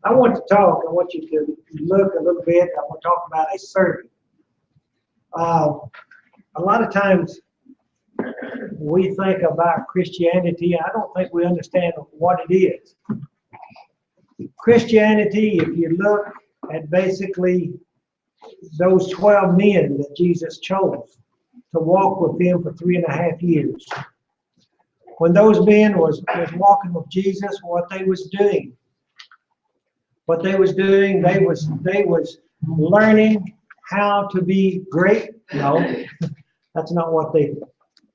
I want you to look a little bit. I want to talk about a servant. A lot of times we think about Christianity, I don't think we understand what it is. Christianity, if you look at basically those 12 men that Jesus chose to walk with him for 3.5 years. When those men was walking with Jesus, what they was doing, they was learning how to be great. No, that's not what they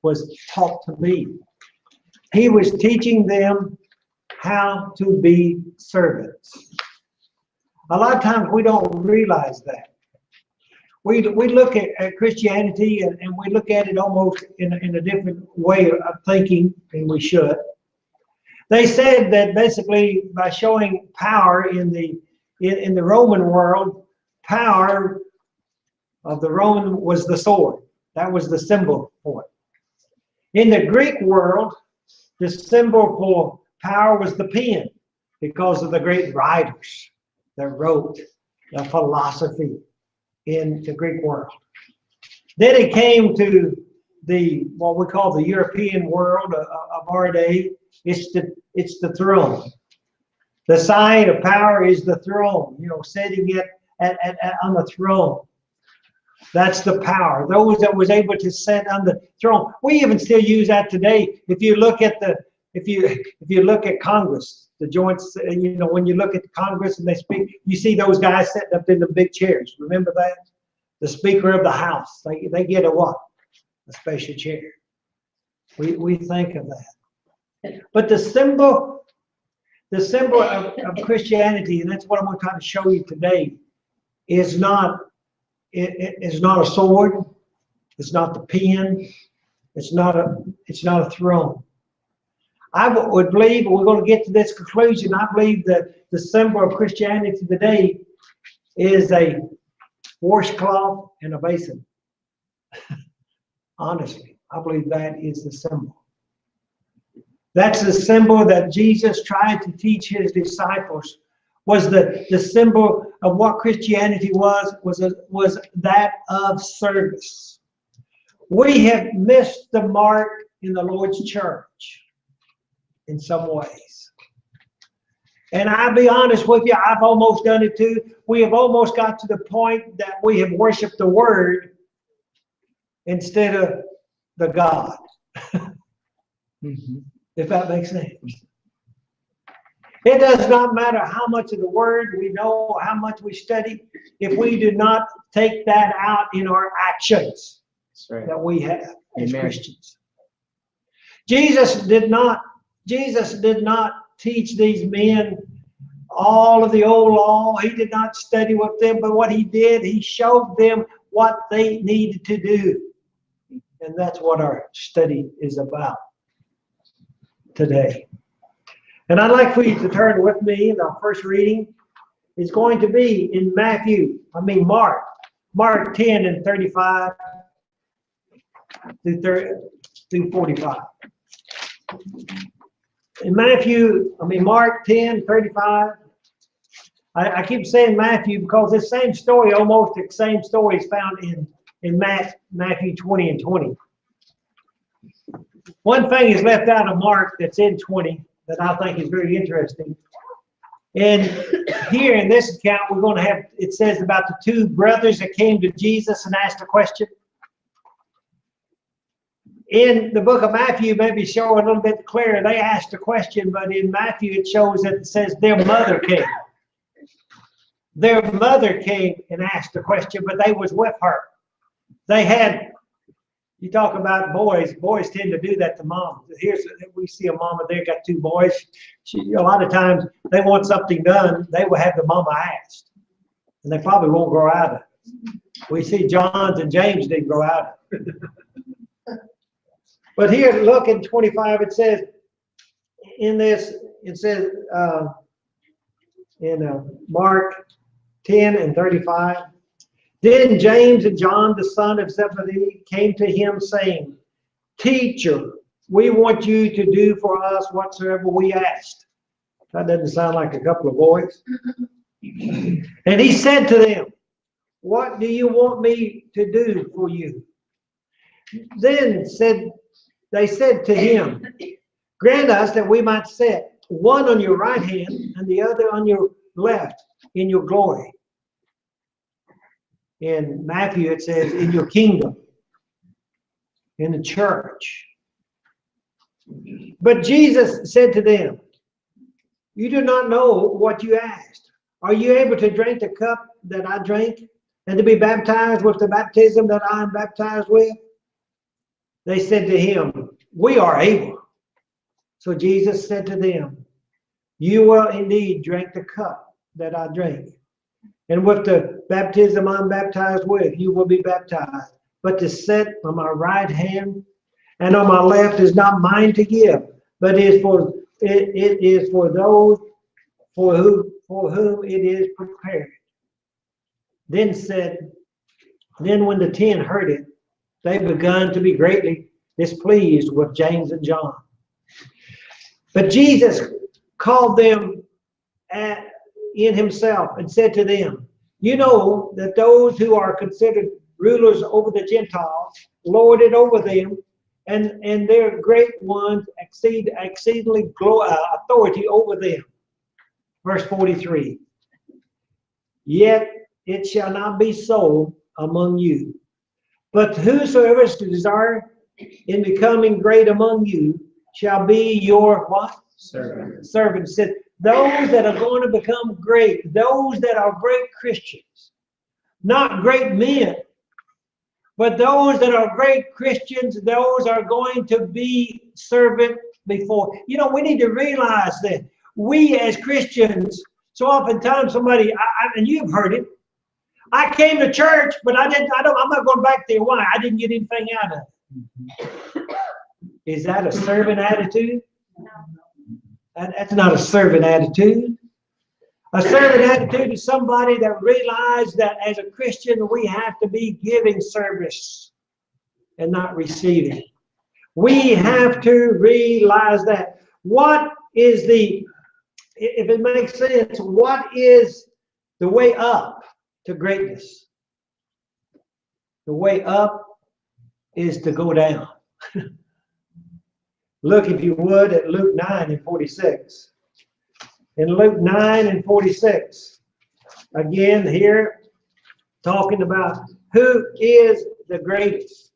was taught to be. He was teaching them how to be servants. A lot of times we don't realize that. We look at Christianity and we look at it almost in a different way of thinking than we should. They said that basically by showing power in the Roman world, power of the Roman was the sword. That was the symbol for it. In the Greek world, the symbol for power was the pen because of the great writers that wrote the philosophy in the Greek world. Then it came to what we call the European world of our day. It's the throne. The sign of power is the throne. Sitting on the throne. That's the power. Those that was able to sit on the throne. We even still use that today. If you look at if you look at Congress, the joints, when you look at Congress and they speak, you see those guys sitting up in the big chairs. Remember that? The Speaker of the House. They get a what? A special chair. We think of that. But the symbol of Christianity, and that's what I'm going to try to show you today, is not a sword. It's not the pen. It's not a throne. I would believe, and we're going to get to this conclusion, I believe that the symbol of Christianity today is a washcloth and a basin. Honestly, I believe that is the symbol. That's the symbol that Jesus tried to teach his disciples. Was the symbol of what Christianity was that of service. We have missed the mark in the Lord's church in some ways. And I'll be honest with you, I've almost done it too. We have almost got to the point that we have worshiped the Word instead of the God. If that makes sense. It does not matter how much of the Word we know, how much we study, if we do not take that out in our actions that we have as Christians. Jesus did not teach these men all of the old law. He did not study with them, but what he did, he showed them what they needed to do. And that's what our study is about today. And I'd like for you to turn with me, and our first reading is going to be in Mark 10 and 35 through 45. In Mark 10, 35. I keep saying Matthew because this same story, almost the same story, is found in Matthew 20 and 20. One thing is left out of Mark that's in 20 that I think is very interesting. And here in this account, we're going to have, it says about the two brothers that came to Jesus and asked a question. In the book of Matthew, maybe show a little bit clearer. They asked a question, but in Matthew it shows that it says their mother came. Their mother came and asked a question, but they was with her. They had, you talk about boys tend to do that to moms. We see a mama there, got two boys. A lot of times they want something done, they will have the mama asked. And they probably won't grow out of it. We see John and James didn't grow out of it. But here, look in 25, it says, in Mark 10 and 35, then James and John, the son of Zebedee, came to him saying, Teacher, we want you to do for us whatsoever we asked. That doesn't sound like a couple of boys. And he said to them, what do you want me to do for you? Then they said to him, grant us that we might set one on your right hand and the other on your left in your glory. In Matthew it says, in your kingdom, in the church. But Jesus said to them, you do not know what you asked. Are you able to drink the cup that I drank, and to be baptized with the baptism that I am baptized with? They said to him, we are able. So Jesus said to them, you will indeed drink the cup that I drank, and with the baptism I'm baptized with, you will be baptized. But to sit on my right hand and on my left is not mine to give, but it is for those for whom it is prepared. Then when the 10 heard it, they began to be greatly displeased with James and John. But Jesus called them in himself and said to them, you know that those who are considered rulers over the Gentiles lord it over them, and their great ones exceedingly authority over them. Verse 43. Yet it shall not be so among you. But whosoever is to desire in becoming great among you shall be your what? Servant. Servant. Said those that are going to become great, those that are great Christians, not great men, but those that are great Christians, those are going to be servant before. You know, we need to realize that we as Christians, so oftentimes somebody, and you've heard it, I came to church, but I'm not going back there. Why? I didn't get anything out of it. Is that a servant attitude? That's not a servant attitude. A servant attitude is somebody that realizes that as a Christian, we have to be giving service and not receiving. We have to realize that. What is if it makes sense, what is the way up to greatness? The way up is to go down. Look, if you would, at Luke 9 and 46. In Luke 9 and 46, again here, talking about who is the greatest.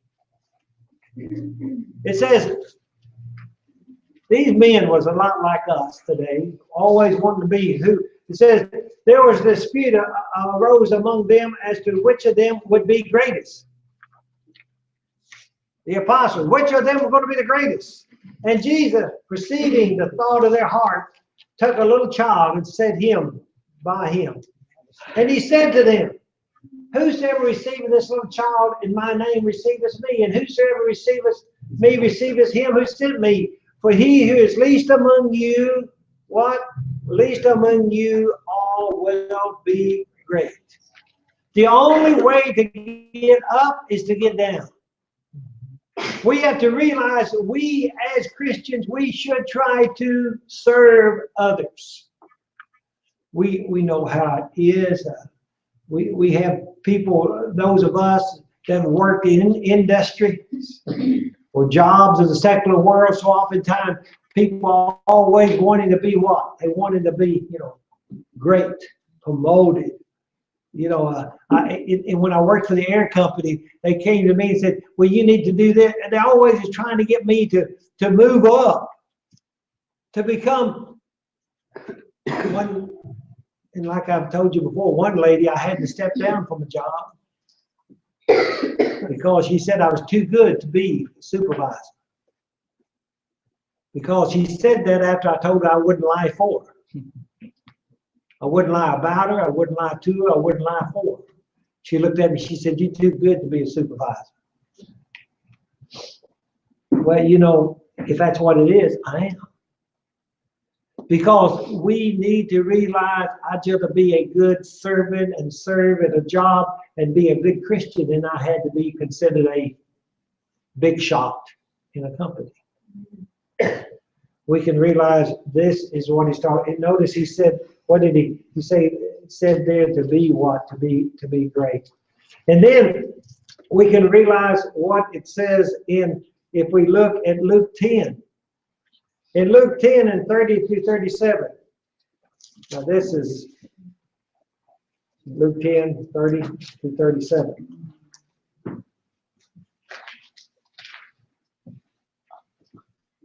It says, these men was a lot like us today, always wanting to be who. It says, there was a dispute arose among them as to which of them would be greatest. The apostles, which of them were going to be the greatest? And Jesus, perceiving the thought of their heart, took a little child and set him by him. And he said to them, whosoever receiveth this little child in my name receiveth me, and whosoever receiveth me receiveth him who sent me. For he who is least among you, what? Least among you all will be great. The only way to get up is to get down. We have to realize that we as Christians, we should try to serve others. We know how it is. We have people, those of us that work in industry or jobs in the secular world, so oftentimes people are always wanting to be what? They wanted to be, great, promoted. And when I worked for the air company, they came to me and said, well, you need to do this. And they're always just trying to get me to move up, to become one. And like I've told you before, one lady, I had to step down from a job because she said I was too good to be a supervisor. Because she said that after I told her I wouldn't lie for her. I wouldn't lie about her. I wouldn't lie to her. I wouldn't lie for her. She looked at me. She said, you're too good to be a supervisor. Well, if that's what it is, I am. Because we need to realize I'd rather be a good servant and serve at a job and be a good Christian than I had to be considered a big shot in a company. we can realize this is what he's talking. Notice he said, what did he say? Said there to be what? To be great. And then we can realize what it says if we look at Luke 10. In Luke 10 and 30 through 37. Now this is Luke 10, 30 through 37.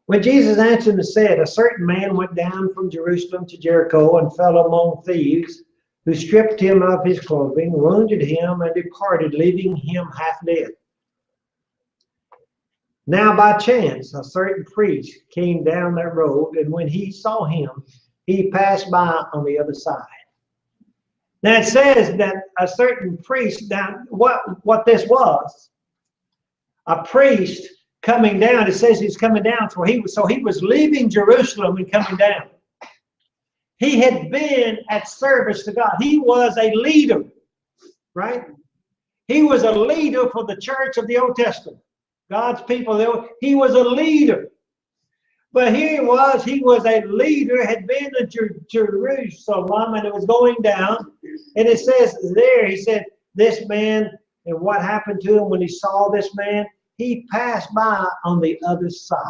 When Jesus answered and said, a certain man went down from Jerusalem to Jericho and fell among thieves, who stripped him of his clothing, wounded him, and departed, leaving him half dead. Now by chance a certain priest came down that road, and when he saw him, he passed by on the other side. Now it says that a certain priest, now what this was, a priest coming down, it says he's coming down, so he was leaving Jerusalem and coming down. He had been at service to God. He was a leader, right? He was a leader for the church of the Old Testament. God's people, he was a leader. But here he was a leader, had been to Jerusalem, and it was going down. And it says there, he said, this man, and what happened to him when he saw this man? He passed by on the other side.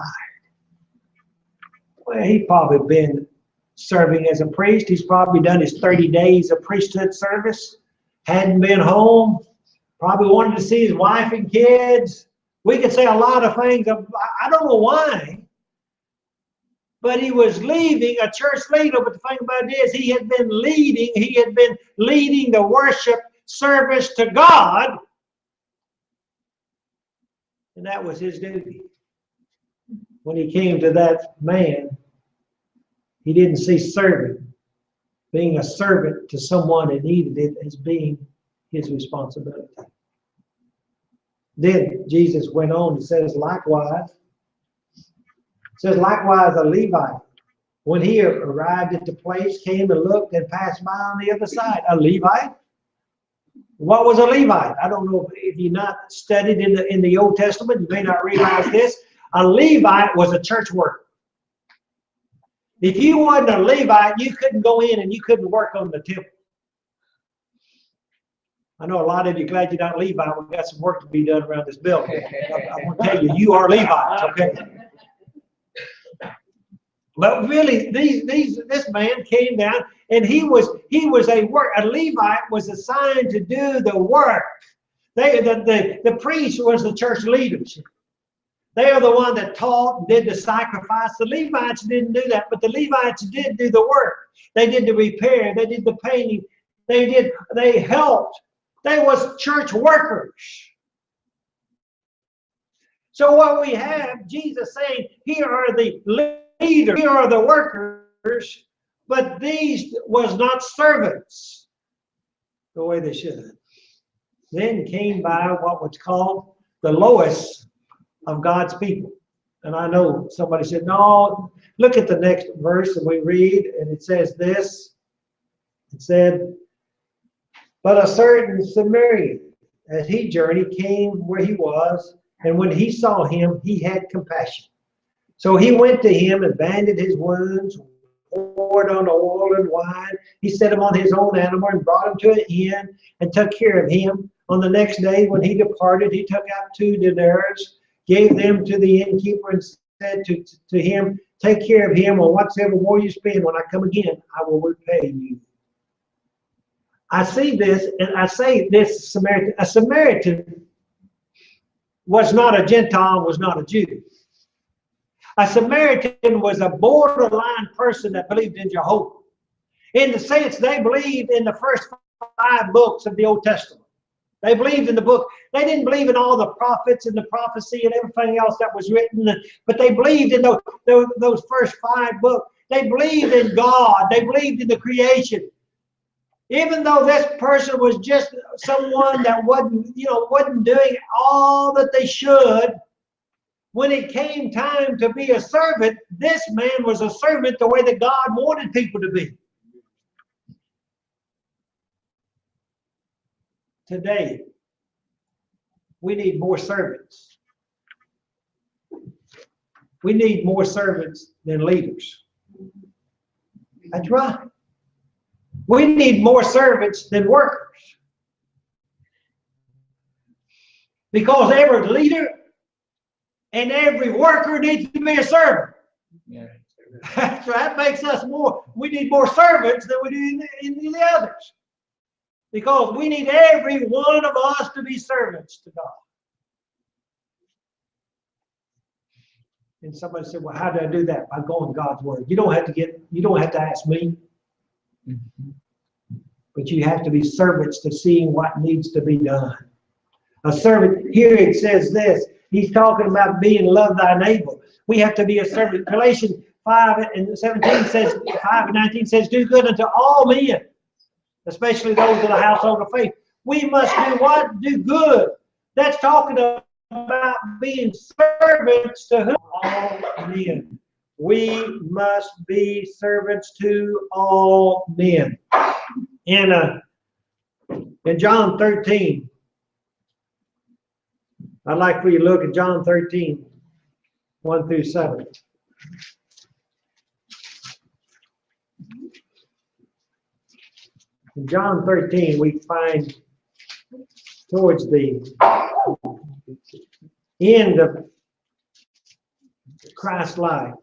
Well, he'd probably been serving as a priest. He's probably done his 30 days of priesthood service. Hadn't been home. Probably wanted to see his wife and kids. We could say a lot of things. I don't know why. But he was leaving, a church leader. But the thing about it is, he had been leading the worship service to God. And that was his duty. When he came to that man, he didn't see being a servant to someone that needed it, as being his responsibility. Then Jesus went on and says, likewise a Levite, when he arrived at the place, came and looked and passed by on the other side. A Levite? What was a Levite? I don't know if you've not studied in the Old Testament, you may not realize this. A Levite was a church worker. If you wasn't a Levite, you couldn't go in and you couldn't work on the temple. I know a lot of you glad you're not Levite. We've got some work to be done around this building. I want to tell you, you are Levites, okay? But really, this man came down, and he was a Levite was assigned to do the work. The priest was the church leadership. They are the one that taught and did the sacrifice. The Levites didn't do that, but the Levites did do the work. They did the repair. They did the painting. They helped. They was church workers. So what we have, Jesus saying, here are the leaders, here are the workers, but these was not servants the way they should have. Then came by what was called the lowest of God's people. And I know somebody said, no, look at the next verse that we read, and it says this. It said, but a certain Samaritan, as he journeyed, came where he was, and when he saw him, he had compassion. So he went to him and bandaged his wounds, poured on oil and wine. He set him on his own animal and brought him to an inn and took care of him. On the next day, when he departed, he took out 2 denarii, gave them to the innkeeper, and said to him, take care of him, or whatsoever more you spend, when I come again, I will repay you. I see this, and I say this Samaritan. A Samaritan was not a Gentile, was not a Jew. A Samaritan was a borderline person that believed in Jehovah. In the sense, they believed in the first 5 books of the Old Testament. They believed in the book. They didn't believe in all the prophets and the prophecy and everything else that was written, but they believed in those first 5 books. They believed in God. They believed in the creation. Even though this person was just someone that wasn't doing all that they should, when it came time to be a servant, this man was a servant the way that God wanted people to be. Today, we need more servants. We need more servants than leaders. That's right. We need more servants than workers. Because every leader and every worker needs to be a servant. Yeah. So that makes us more. We need more servants than we do in the others. Because we need every one of us to be servants to God. And somebody said, well, how do I do that? By going God's word. You don't have to ask me. But you have to be servants to seeing what needs to be done. A servant, here it says this. He's talking about being love thy neighbor. We have to be a servant. Galatians 5:17 says, 5:19 says, do good unto all men, especially those of the household of faith. We must do what? Do good. That's talking about being servants to whom? All men. We must be servants to all men. In John 13, I'd like for you to look at John 13, 1 through 7. In John 13, we find towards the end of Christ's life.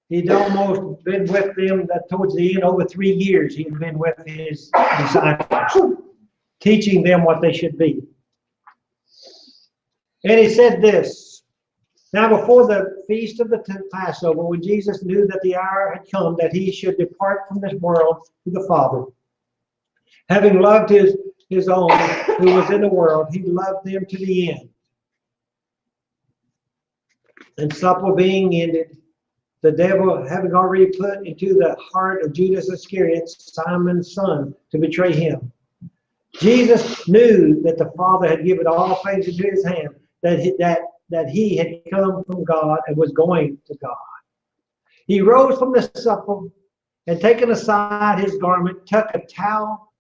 He'd almost been with them towards the end, over 3 years he'd been with his disciples, teaching them what they should be. And he said this, now before the feast of the Passover, when Jesus knew that the hour had come that he should depart from this world to the Father, having loved his own who was in the world, he loved them to the end. And supper being ended, the devil having already put into the heart of Judas Iscariot, Simon's son, to betray him. Jesus knew that the Father had given all things into his hand, that he had come from God and was going to God. He rose from the supper and taking aside his garment, took a towel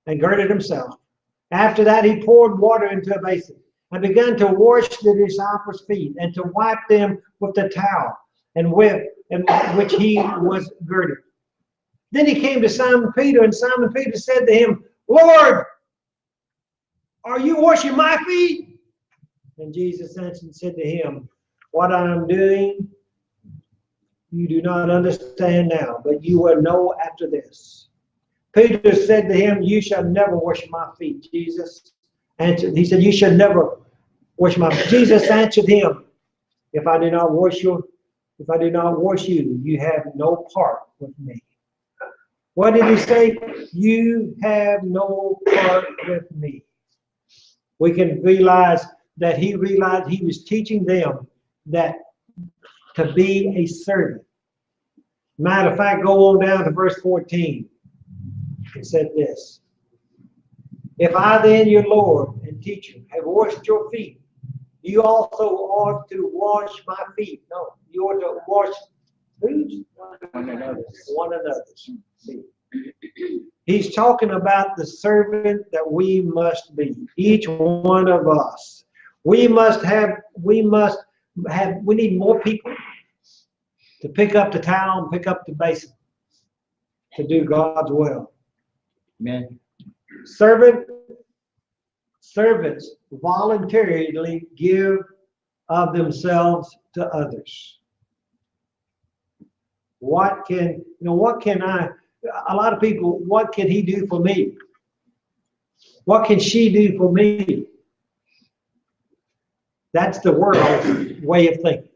and girded himself. After that, he poured water into a basin and began to wash the disciples' feet and to wipe them with the towel and which he was girded. Then he came to Simon Peter, and Simon Peter said to him, Lord, are you washing my feet? And Jesus answered and said to him, what I am doing, you do not understand now, but you will know after this. Peter said to him, you shall never wash my feet. Jesus answered, he said, you shall never wash my feet. Jesus answered him, if I do not wash you, you have no part with me. What did he say? You have no part with me. We can realize that he realized he was teaching them that to be a servant. Matter of fact, go on down to verse 14. It said this. If I then, your Lord and teacher, have washed your feet, you also ought to wash my feet. No, you ought to wash whose? One another's. See. He's talking about the servant that we must be. Each one of us. We need more people to pick up the towel and pick up the basin to do God's will. Amen. Servants voluntarily give of themselves to others. A lot of people, what can he do for me? What can she do for me? That's the world's way of thinking.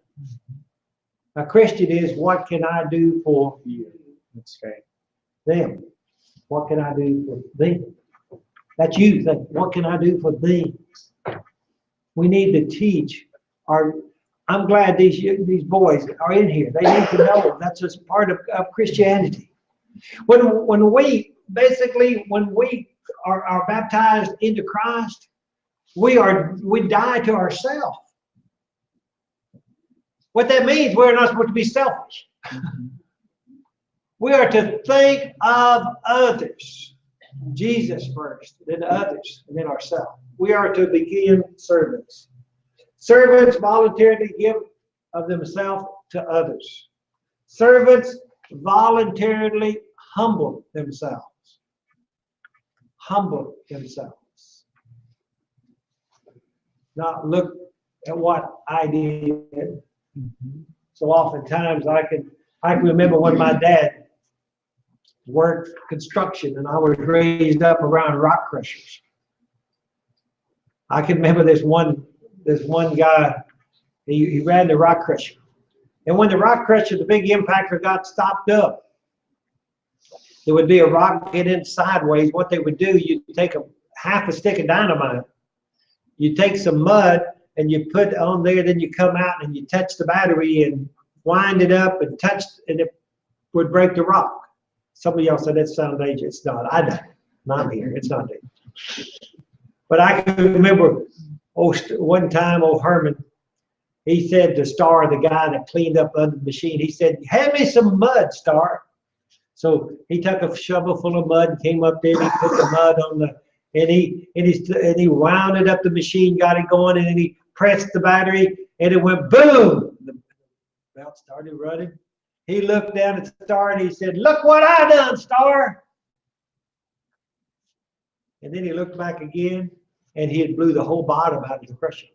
A Christian is, what can I do for you? That's right. Them. What can I do for them? That's you think, what can I do for them? We need to teach I'm glad these boys are in here. They need to know that's just part of Christianity. When we are baptized into Christ, we die to ourselves. What that means, we're not supposed to be selfish. We are to think of others. Jesus first, then others, and then ourselves. We are to begin servants. Servants voluntarily give of themselves to others. Servants voluntarily humble themselves. Humble themselves. Not look at what I did. So oftentimes I can remember when my dad worked construction and I was raised up around rock crushers. I can remember this one guy, he ran the rock crusher. And when the rock crusher, the big impactor got stopped up, there would be a rock get in sideways. What they would do, you'd take half a stick of dynamite, you take some mud and you put on there, then you come out and you touch the battery and wind it up and touch, and it would break the rock. Some of y'all said that sounds dangerous. It's not. I know. Not here. It's not dangerous. But I can remember one time, Herman, he said to Star, the guy that cleaned up under the machine, he said, "Hand me some mud, Star." So he took a shovel full of mud and came up there and he put the mud on and he wound up the machine, got it going, and then he pressed the battery and it went boom. The belt started running. He looked down at Star and he said, "Look what I done, Star." And then he looked back again and he had blew the whole bottom out of the crusher.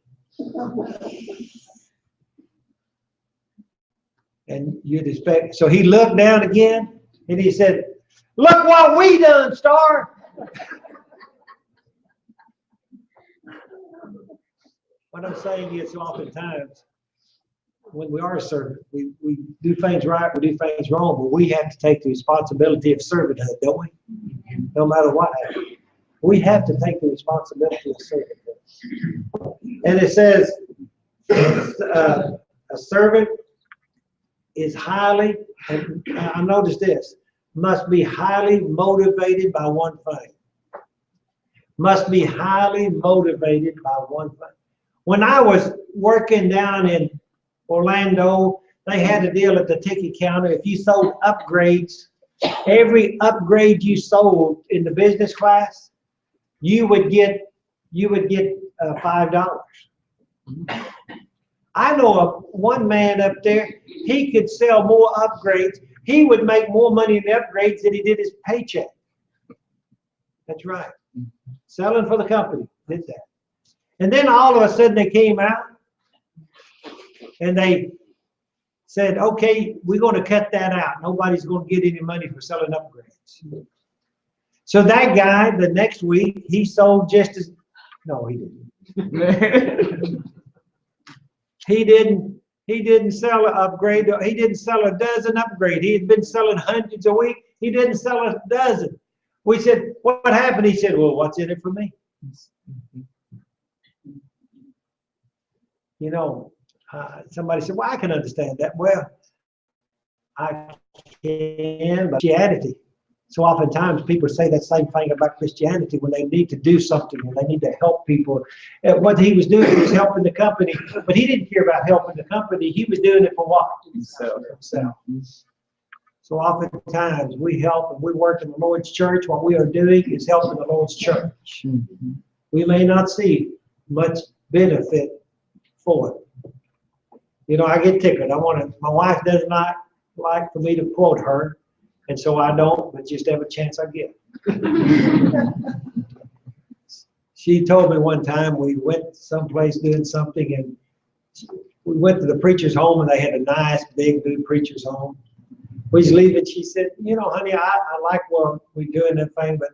And you'd expect, so he looked down again and he said, "Look what we done, Star." What I'm saying is, oftentimes, when we are a servant, we do things right, we do things wrong, but we have to take the responsibility of servanthood, don't we? No matter what happens. We have to take the responsibility of servanthood. And it says, a servant is highly, and I noticed this, must be highly motivated by one thing. Must be highly motivated by one thing. When I was working down in Orlando, they had a deal at the ticket counter. If you sold upgrades, every upgrade you sold in the business class, you would get $5. I know of one man up there, he could sell more upgrades. He would make more money in the upgrades than he did his paycheck. That's right. Selling for the company, did that. And then all of a sudden they came out and they said, "Okay, we're going to cut that out. Nobody's going to get any money for selling upgrades." So that guy, the next week, he sold just as, no, he didn't. He didn't sell an upgrade. He didn't sell a dozen upgrade. He had been selling hundreds a week. He didn't sell a dozen. We said, "What happened?" He said, "Well, what's in it for me?" You know, somebody said, "Well, I can understand that." Well, I can, but Christianity. So oftentimes people say that same thing about Christianity when they need to do something and they need to help people. And what he was doing was helping the company, but he didn't care about helping the company. He was doing it for what? Himself. So oftentimes we help and we work in the Lord's church. What we are doing is helping the Lord's church. We may not see much benefit for it. You know, I get tickled. My wife does not like for me to quote her. And so I don't, but just every chance I get. She told me one time we went someplace doing something and we went to the preacher's home and they had a nice big new preacher's home. We was leaving, she said, "You know, honey, I like what we're doing that thing, but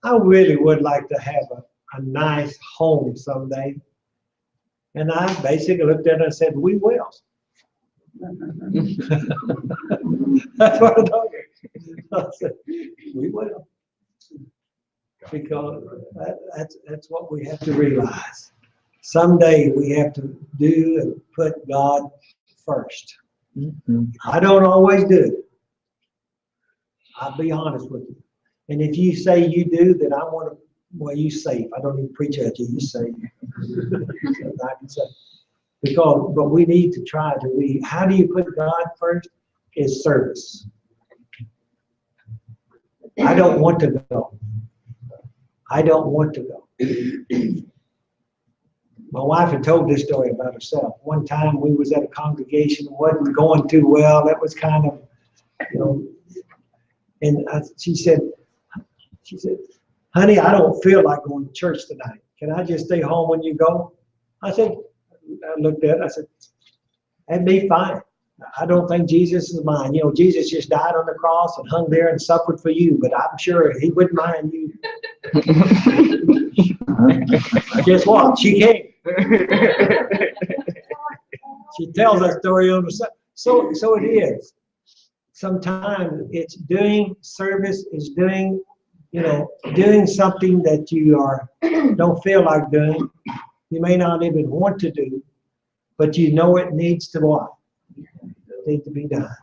I really would like to have a nice home someday." And I basically looked at her and said, "We will." That's what I told her. I said, "We will." Because that's what we have to realize. Someday we have to do and put God first. I don't always do it. I'll be honest with you. And if you say you do, then I want to, well, you safe. I don't even preach at you. You safe. I can say. But we need to try to read. How do you put God first? Is service. I don't want to go. I don't want to go. My wife had told this story about herself. One time we was at a congregation, wasn't going too well. That was kind of, you know, and she said, honey, I don't feel like going to church tonight. Can I just stay home when you go? I looked at it, I said, that'd be fine. I don't think Jesus is mine. You know, Jesus just died on the cross and hung there and suffered for you, but I'm sure he wouldn't mind you. Guess what? She came. She tells that story on the side. So it is. Sometimes it's doing service, is doing, you know, doing something that you don't feel like doing. You may not even want to do, but you know it needs to what? It needs to be done.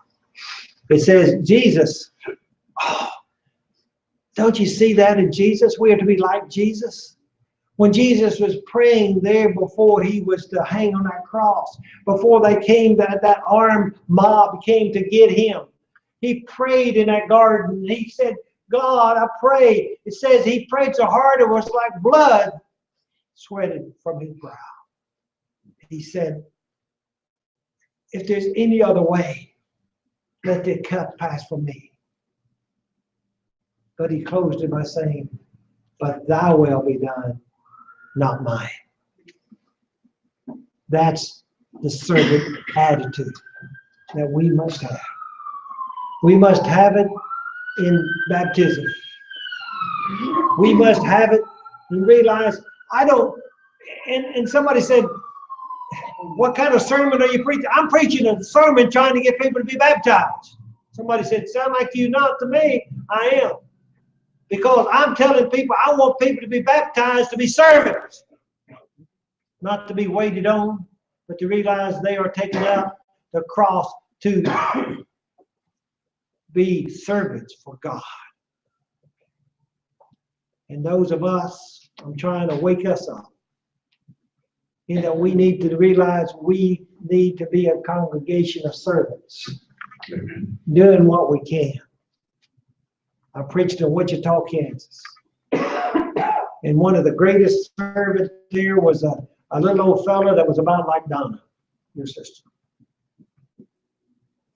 It says Jesus. Oh, don't you see that in Jesus? We are to be like Jesus. When Jesus was praying there before he was to hang on that cross, before they came, that armed mob came to get him, he prayed in that garden. He said, God, I pray. It says he prayed so hard it was like blood sweated from his brow. He said, if there's any other way, let the cup pass from me. But he closed it by saying, but thy will be done, not mine. That's the servant attitude that we must have. We must have it in baptism. We must have it and realize, and somebody said, what kind of sermon are you preaching? I'm preaching a sermon trying to get people to be baptized. Somebody said, sound like you. Not to me. I am. Because I'm telling people, I want people to be baptized to be servants. Not to be waited on, but to realize they are taking up the cross to be servants for God. And those of us, I'm trying to wake us up. You know, we need to realize we need to be a congregation of servants, doing what we can. I preached in Wichita, Kansas. And one of the greatest servants there was a little old fella that was about like Donna, your sister.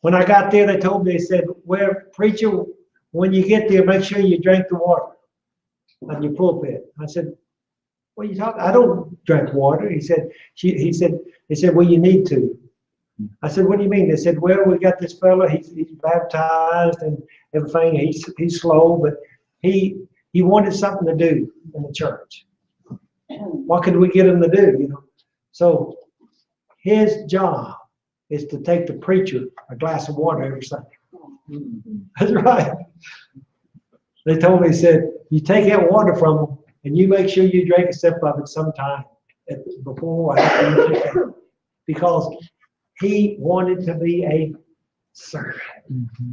When I got there, they told me, they said, well, preacher, when you get there, make sure you drink the water on your pulpit. I said, what are you talking? I don't drink water. He said, they said, well, you need to. I said, what do you mean? They said, well, we got this fella, he's baptized and everything. He's slow, but he wanted something to do in the church. What could we get him to do? You know, so his job is to take the preacher a glass of water every Sunday. That's right. They told me, they said, you take that water from him and you make sure you drink a sip of it sometime before or after you drink it. Because he wanted to be a servant. Mm-hmm.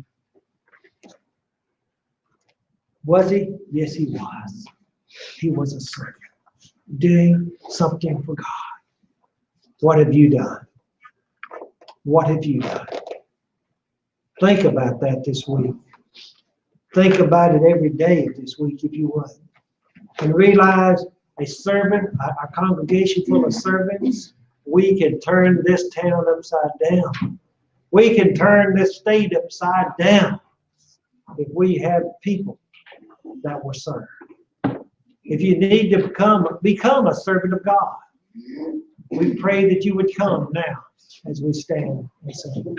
Was he? Yes, he was. He was a servant, doing something for God. What have you done? What have you done? Think about that this week. Think about it every day this week, if you would. And realize a servant, a congregation full of servants, we can turn this town upside down. We can turn this state upside down if we have people that will serve. If you need to become a servant of God, we pray that you would come now as we stand and sing.